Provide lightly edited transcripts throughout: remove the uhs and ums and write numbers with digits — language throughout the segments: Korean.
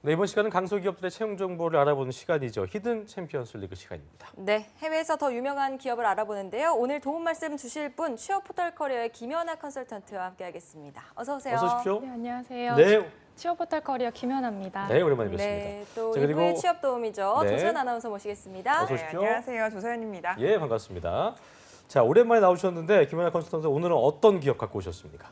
네, 이번 시간은 강소기업들의 채용 정보를 알아보는 시간이죠. 히든 챔피언스 리그 시간입니다. 네, 해외에서 더 유명한 기업을 알아보는데요. 오늘 도움 말씀 주실 분 취업 포털 커리어의 김연아 컨설턴트와 함께하겠습니다. 어서 오세요. 어서 오십시오. 네, 안녕하세요. 네, 취업 포털 커리어 김연아입니다. 네, 오랜만에 뵙습니다. 네, 또 자, 그리고- 이분의 취업 도움이죠. 네. 조선 아나운서 모시겠습니다. 어서 오십시오. 안녕하세요. 조서연입니다. 예, 반갑습니다. 자, 오랜만에 나오셨는데 김연아 컨설턴트 오늘은 어떤 기업 갖고 오셨습니까?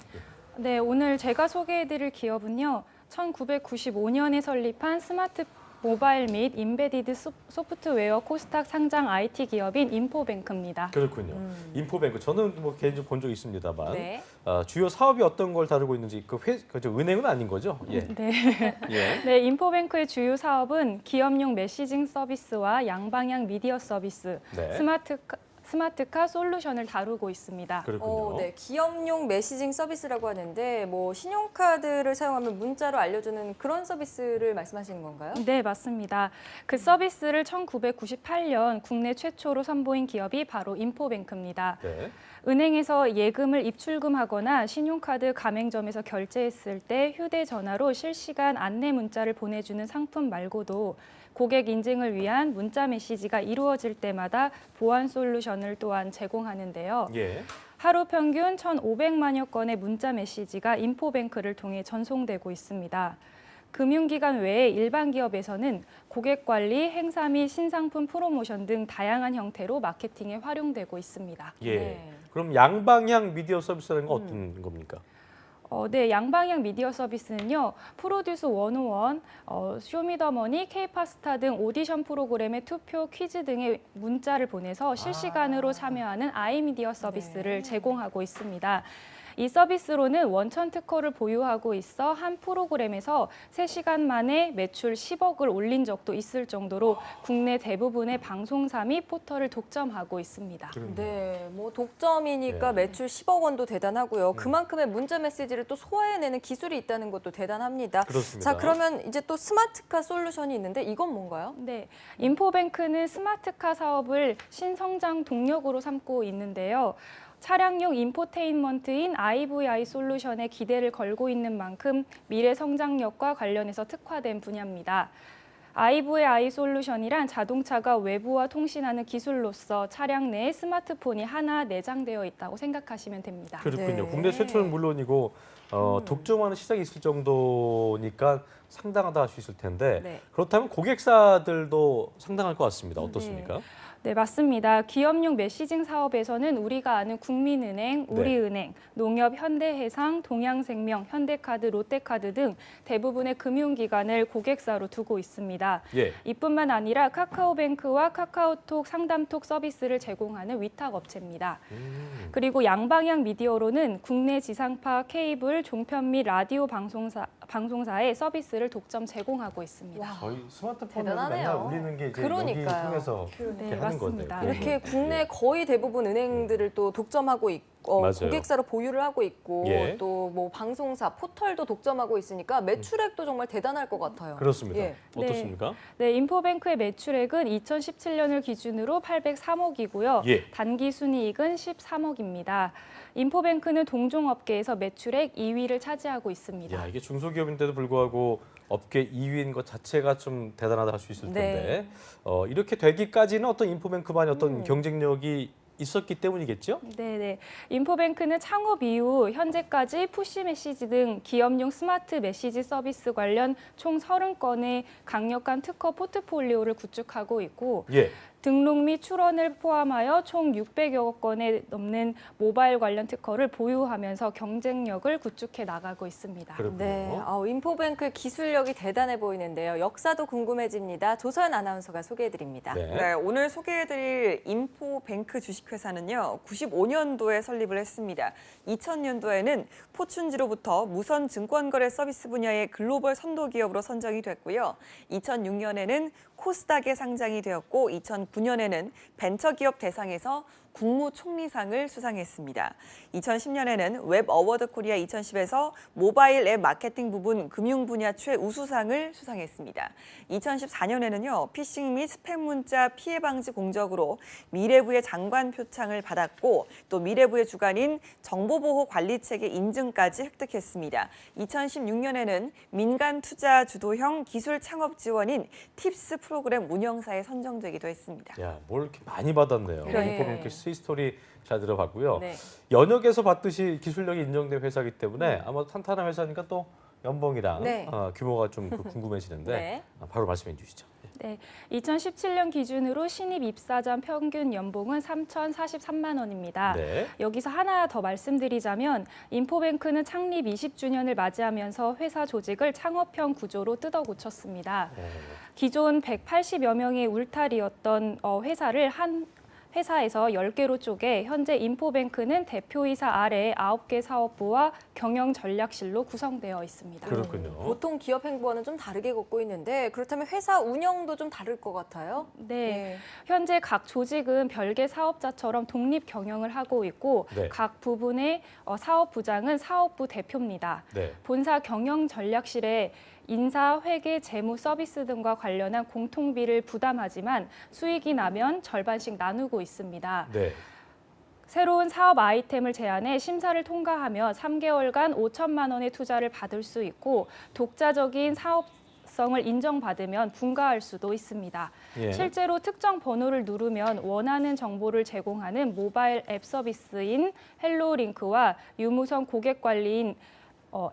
네, 오늘 제가 소개해드릴 기업은요. 1995년에 설립한 스마트 모바일 및 인베디드 소프트웨어 코스닥 상장 IT 기업인 인포뱅크입니다. 그렇군요. 인포뱅크 저는 뭐 개인적으로 본 적이 있습니다만 네. 주요 사업이 어떤 걸 다루고 있는지 그저 은행은 아닌 거죠? 예. 네. 예. 네, 인포뱅크의 주요 사업은 기업용 메시징 서비스와 양방향 미디어 서비스, 네. 스마트카 솔루션을 다루고 있습니다. 그렇군요. 네, 기업용 메시징 서비스라고 하는데 뭐 신용카드를 사용하면 문자로 알려주는 그런 서비스를 말씀하시는 건가요? 네, 맞습니다. 그 서비스를 1998년 국내 최초로 선보인 기업이 바로 인포뱅크입니다. 네. 은행에서 예금을 입출금하거나 신용카드 가맹점에서 결제했을 때 휴대전화로 실시간 안내 문자를 보내주는 상품 말고도 고객 인증을 위한 문자 메시지가 이루어질 때마다 보안 솔루션을 또한 제공하는데요. 예. 하루 평균 1,500만여 건의 문자 메시지가 인포뱅크를 통해 전송되고 있습니다. 금융기관 외에 일반 기업에서는 고객 관리, 행사 및 신상품 프로모션 등 다양한 형태로 마케팅에 활용되고 있습니다. 예. 네. 그럼 양방향 미디어 서비스라는 건 어떤 겁니까? 네, 양방향 미디어 서비스는요. 프로듀스 101, 쇼미더머니, K파스타 등 오디션 프로그램의 투표, 퀴즈 등의 문자를 보내서 실시간으로 참여하는 아이미디어 서비스를 제공하고 있습니다. 이 서비스로는 원천 특허를 보유하고 있어 한 프로그램에서 3시간 만에 매출 10억을 올린 적도 있을 정도로 국내 대부분의 방송사 및 포털을 독점하고 있습니다. 네, 뭐 독점이니까 네. 매출 10억 원도 대단하고요. 그만큼의 문자 메시지를 또 소화해내는 기술이 있다는 것도 대단합니다. 그렇습니다. 자, 그러면 이제 또 스마트카 솔루션이 있는데 이건 뭔가요? 네, 인포뱅크는 스마트카 사업을 신성장 동력으로 삼고 있는데요. 차량용 인포테인먼트인 IVI 솔루션에 기대를 걸고 있는 만큼 미래 성장력과 관련해서 특화된 분야입니다. IVI 솔루션이란 자동차가 외부와 통신하는 기술로서 차량 내에 스마트폰이 하나 내장되어 있다고 생각하시면 됩니다. 그렇군요. 네. 국내 최초는 물론이고 독점하는 시장이 있을 정도니까 상당하다 할 수 있을 텐데 네. 그렇다면 고객사들도 상당할 것 같습니다. 어떻습니까? 네, 맞습니다. 기업용 메시징 사업에서는 우리가 아는 국민은행, 우리은행, 농협, 현대해상, 동양생명, 현대카드, 롯데카드 등 대부분의 금융기관을 고객사로 두고 있습니다. 예. 이뿐만 아니라 카카오뱅크와 카카오톡 상담톡 서비스를 제공하는 위탁 업체입니다. 그리고 양방향 미디어로는 국내 지상파, 케이블, 종편 및 라디오 방송사의 서비스를 독점 제공하고 있습니다. 와, 저희 스마트폰에 대단하네요. 맨날 울리는 게 이제 그러니까요. 여기 통해서 네, 이렇게 하는 맞습니다. 건데. 이렇게 국내 거의 대부분 은행들을 또 독점하고 있고 맞아요. 고객사로 보유를 하고 있고 예. 또 뭐 방송사, 포털도 독점하고 있으니까 매출액도 정말 대단할 것 같아요. 그렇습니다. 예. 어떻습니까? 네, 인포뱅크의 매출액은 2017년을 기준으로 803억이고요. 예. 단기 순이익은 13억입니다. 인포뱅크는 동종업계에서 매출액 2위를 차지하고 있습니다. 야, 이게 중소기업인데도 불구하고 업계 2위인 것 자체가 좀 대단하다 할 수 있을 텐데 이렇게 되기까지는 어떤 인포뱅크만의 어떤 경쟁력이 있었기 때문이겠죠? 네네. 인포뱅크는 창업 이후 현재까지 푸시 메시지 등 기업용 스마트 메시지 서비스 관련 총 30건의 강력한 특허 포트폴리오를 구축하고 있고 예. 등록 및 출원을 포함하여 총 600여 건에 넘는 모바일 관련 특허를 보유하면서 경쟁력을 구축해 나가고 있습니다. 그렇군요. 네, 인포뱅크의 기술력이 대단해 보이는데요. 역사도 궁금해집니다. 조서연 아나운서가 소개해드립니다. 네. 네, 오늘 소개해드릴 인포뱅크 주식회사는요, 95년도에 설립을 했습니다. 2000년도에는 포춘지로부터 무선 증권거래 서비스 분야의 글로벌 선도 기업으로 선정이 됐고요. 2006년에는 코스닥에 상장이 되었고 2009년에는 벤처기업 대상에서 국무총리상을 수상했습니다. 2010년에는 웹 어워드 코리아 2010에서 모바일 앱 마케팅 부분 금융 분야 최우수상을 수상했습니다. 2014년에는요, 피싱 및 스팸 문자 피해 방지 공적으로 미래부의 장관 표창을 받았고 또 미래부의 주관인 정보보호관리체계 인증까지 획득했습니다. 2016년에는 민간 투자 주도형 기술 창업 지원인 팁스 프로그램 운영사에 선정되기도 했습니다. 야, 뭘 이렇게 많이 받았네요. 네. 인포뱅크 히스토리 잘 들어봤고요. 네. 연역에서 봤듯이 기술력이 인정된 회사이기 때문에 아마 탄탄한 회사니까 또 연봉이랑 네. 규모가 좀 궁금해지는데 네. 바로 말씀해 주시죠. 네, 2017년 기준으로 신입 입사 전 평균 연봉은 3,043만 원입니다. 네. 여기서 하나 더 말씀드리자면 인포뱅크는 창립 20주년을 맞이하면서 회사 조직을 창업형 구조로 뜯어 고쳤습니다. 기존 180여 명의 울타리였던 회사를 한 회사에서 10개로 쪼개 현재 인포뱅크는 대표이사 아래 9개 사업부와 경영전략실로 구성되어 있습니다. 그렇군요. 보통 기업 행보와는 좀 다르게 걷고 있는데 그렇다면 회사 운영도 좀 다를 것 같아요. 네, 현재 각 조직은 별개 사업자처럼 독립 경영을 하고 있고 네. 각 부분의 사업부장은 사업부 대표입니다. 네. 본사 경영전략실에 인사, 회계, 재무 서비스 등과 관련한 공통비를 부담하지만 수익이 나면 절반씩 나누고 있습니다. 네. 새로운 사업 아이템을 제안해 심사를 통과하며 3개월간 5천만 원의 투자를 받을 수 있고 독자적인 사업성을 인정받으면 분가할 수도 있습니다. 예. 실제로 특정 번호를 누르면 원하는 정보를 제공하는 모바일 앱 서비스인 헬로링크와 유무선 고객 관리인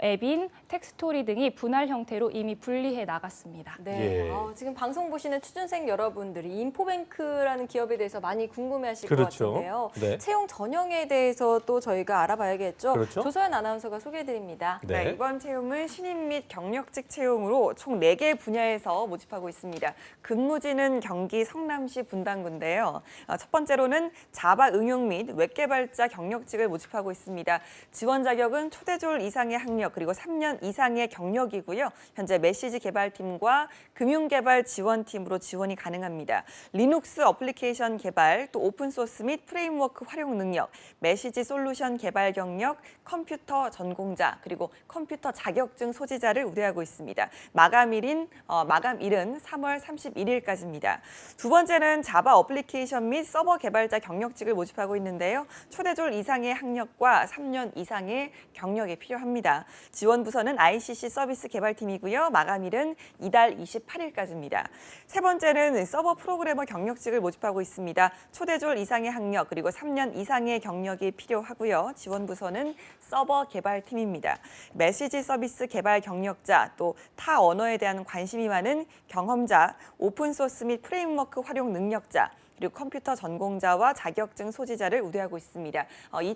앱인 텍스토리 등이 분할 형태로 이미 분리해 나갔습니다. 네. 예. 지금 방송 보시는 취준생 여러분들이 인포뱅크라는 기업에 대해서 많이 궁금해하실 그렇죠. 것 같은데요. 네. 채용 전형에 대해서 또 저희가 알아봐야겠죠. 그렇죠. 조소연 아나운서가 소개해드립니다. 네. 네, 이번 채용은 신입 및 경력직 채용으로 총 4개 분야에서 모집하고 있습니다. 근무지는 경기 성남시 분당구인데요. 첫 번째로는 자바 응용 및 웹개발자 경력직을 모집하고 있습니다. 지원 자격은 초대졸 이상의 학력 그리고 3년 이상의 경력이고요. 현재 메시지 개발팀과 금융개발 지원팀으로 지원이 가능합니다. 리눅스 어플리케이션 개발, 또 오픈소스 및 프레임워크 활용 능력, 메시지 솔루션 개발 경력, 컴퓨터 전공자, 그리고 컴퓨터 자격증 소지자를 우대하고 있습니다. 마감일은 3월 31일까지입니다. 두 번째는 자바 어플리케이션 및 서버 개발자 경력직을 모집하고 있는데요. 초대졸 이상의 학력과 3년 이상의 경력이 필요합니다. 지원 부서는 ICC 서비스 개발팀이고요. 마감일은 이달 28일까지입니다. 세 번째는 서버 프로그래머 경력직을 모집하고 있습니다. 초대졸 이상의 학력 그리고 3년 이상의 경력이 필요하고요. 지원 부서는 서버 개발팀입니다. 메시지 서비스 개발 경력자, 또 타 언어에 대한 관심이 많은 경험자, 오픈소스 및 프레임워크 활용 능력자, 그리고 컴퓨터 전공자와 자격증 소지자를 우대하고 있습니다. 이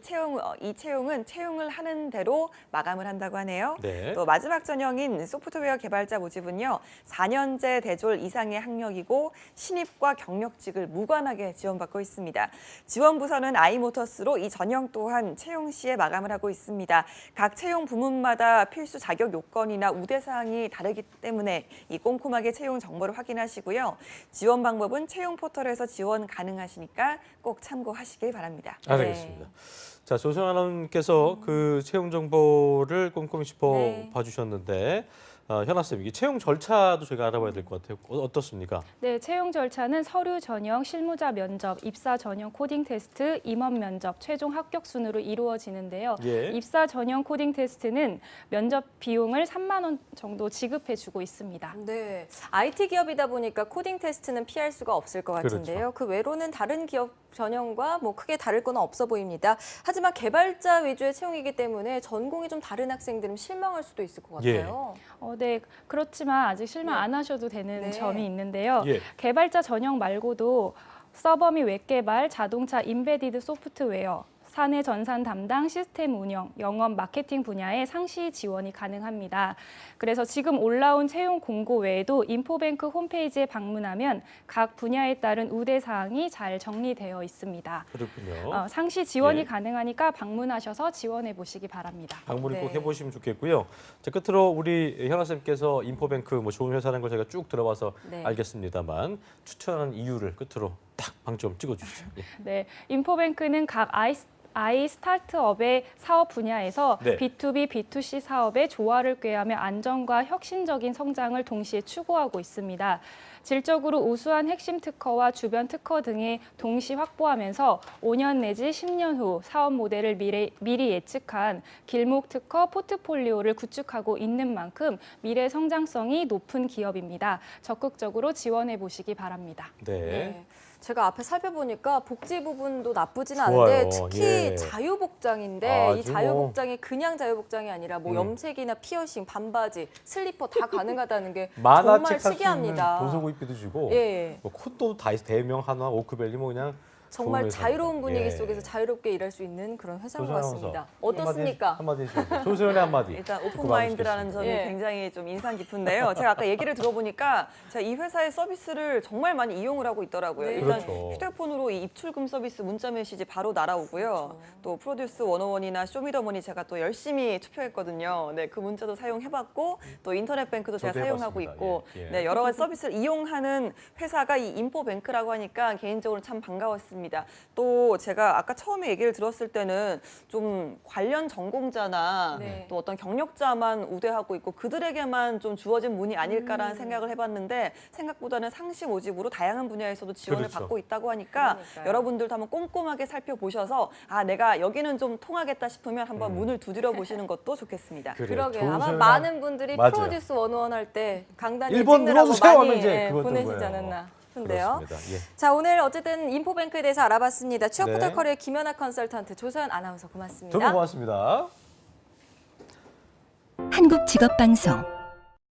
채용은 채용을 하는 대로 마감을 한다고 하네요. 네. 또 마지막 전형인 소프트웨어 개발자 모집은요. 4년제 대졸 이상의 학력이고 신입과 경력직을 무관하게 지원받고 있습니다. 지원 부서는 아이모터스로 이 전형 또한 채용 시에 마감을 하고 있습니다. 각 채용 부문마다 필수 자격 요건이나 우대 사항이 다르기 때문에 이 꼼꼼하게 채용 정보를 확인하시고요. 지원 방법은 채용 포털에서 지원 가능하시니까 꼭 참고하시길 바랍니다. 알겠습니다. 자, 조선 아나운서께서 그 채용 정보를 꼼꼼히 네. 짚어봐주셨는데 현아 쌤, 이게 채용 절차도 저희가 알아봐야 될 것 같아요. 어떻습니까? 네, 채용 절차는 서류 전형, 실무자 면접, 입사 전형 코딩 테스트, 임원 면접, 최종 합격 순으로 이루어지는데요. 예. 입사 전형 코딩 테스트는 면접 비용을 3만 원 정도 지급해주고 있습니다. 네, IT 기업이다 보니까 코딩 테스트는 피할 수가 없을 것 같은데요. 그 외로는 다른 기업 전형과 뭐 크게 다를 건 없어 보입니다. 하지만 개발자 위주의 채용이기 때문에 전공이 좀 다른 학생들은 실망할 수도 있을 것 같아요. 네, 그렇지만 아직 실망 네. 안 하셔도 되는 네. 점이 있는데요. 예. 개발자 전형 말고도 서버 및 웹개발, 자동차 인베디드 소프트웨어, 사내 전산 담당, 시스템 운영, 영업, 마케팅 분야의 상시 지원이 가능합니다. 그래서 지금 올라온 채용 공고 외에도 인포뱅크 홈페이지에 방문하면 각 분야에 따른 우대 사항이 잘 정리되어 있습니다. 그렇군요. 상시 지원이 예. 가능하니까 방문하셔서 지원해 보시기 바랍니다. 방문을 네. 꼭 해보시면 좋겠고요. 자, 끝으로 우리 현아 쌤께서 인포뱅크 뭐 좋은 회사라는 걸 제가 쭉 들어봐서 네. 알겠습니다만 추천하는 이유를 끝으로 딱 방점 찍어주시죠. 예. 네, 인포뱅크는 각 아이 스타트업의 사업 분야에서 네. B2B, B2C 사업의 조화를 꾀하며 안정과 혁신적인 성장을 동시에 추구하고 있습니다. 질적으로 우수한 핵심 특허와 주변 특허 등을 동시 확보하면서 5년 내지 10년 후 사업 모델을 미리 예측한 길목 특허 포트폴리오를 구축하고 있는 만큼 미래 성장성이 높은 기업입니다. 적극적으로 지원해 보시기 바랍니다. 네. 네. 제가 앞에 살펴보니까 복지 부분도 나쁘진 좋아요. 않은데 특히 예. 자유복장인데 이 아주 자유복장이 그냥 자유복장이 아니라 뭐 음. 염색이나 피어싱, 반바지, 슬리퍼 다 가능하다는 게 만화책 정말 할 수 있는 특이합니다. 도서 구입비도 주고 예. 뭐 콧도 다 대명 하나 오크밸리 뭐 그냥 정말 좋은 자유로운 회사입니다. 분위기 예. 속에서 자유롭게 일할 수 있는 그런 회사인 것 조선아나운서. 같습니다. 어떻습니까? 한마디 해주세요. 조소연의 한마디. 일단 듣고 오픈마인드라는 마무리하겠습니다. 점이 예. 굉장히 좀 인상 깊은데요. 제가 아까 얘기를 들어보니까 제가 이 회사의 서비스를 정말 많이 이용을 하고 있더라고요. 네. 일단 그렇죠. 휴대폰으로 이 입출금 서비스 문자 메시지 바로 날아오고요. 또 프로듀스 101이나 쇼미더머니 제가 또 열심히 투표했거든요. 네, 그 문자도 사용해봤고 또 인터넷 뱅크도 제가 저도 사용하고 해봤습니다. 있고 예, 예. 네, 여러 가지 서비스를 이용하는 회사가 이 인포뱅크라고 하니까 개인적으로 참 반가웠습니다. 또 제가 아까 처음에 얘기를 들었을 때는 좀 관련 전공자나 네. 또 어떤 경력자만 우대하고 있고 그들에게만 좀 주어진 문이 아닐까라는 생각을 해봤는데 생각보다는 상시 모집으로 다양한 분야에서도 지원을 그렇죠. 받고 있다고 하니까 그러니까요. 여러분들도 한번 꼼꼼하게 살펴보셔서 아 내가 여기는 좀 통하겠다 싶으면 한번 문을 두드려 보시는 것도 좋겠습니다. 그래요. 그러게요. 아마 조소연의 많은 분들이 맞아요. 프로듀스 101 할 때 강단에 1번 찍느라고 눌러주세요 많이 하면 이제 예, 그거였던 보내시지 거예요. 않았나 싶은데요. 그렇습니다. 예. 자, 오늘 어쨌든 인포뱅크에 대해서 알아봤습니다. 취업 네. 포털 커리어 김연아 컨설턴트, 조서연 아나운서 고맙습니다. 두 분 고맙습니다. 한국직업방송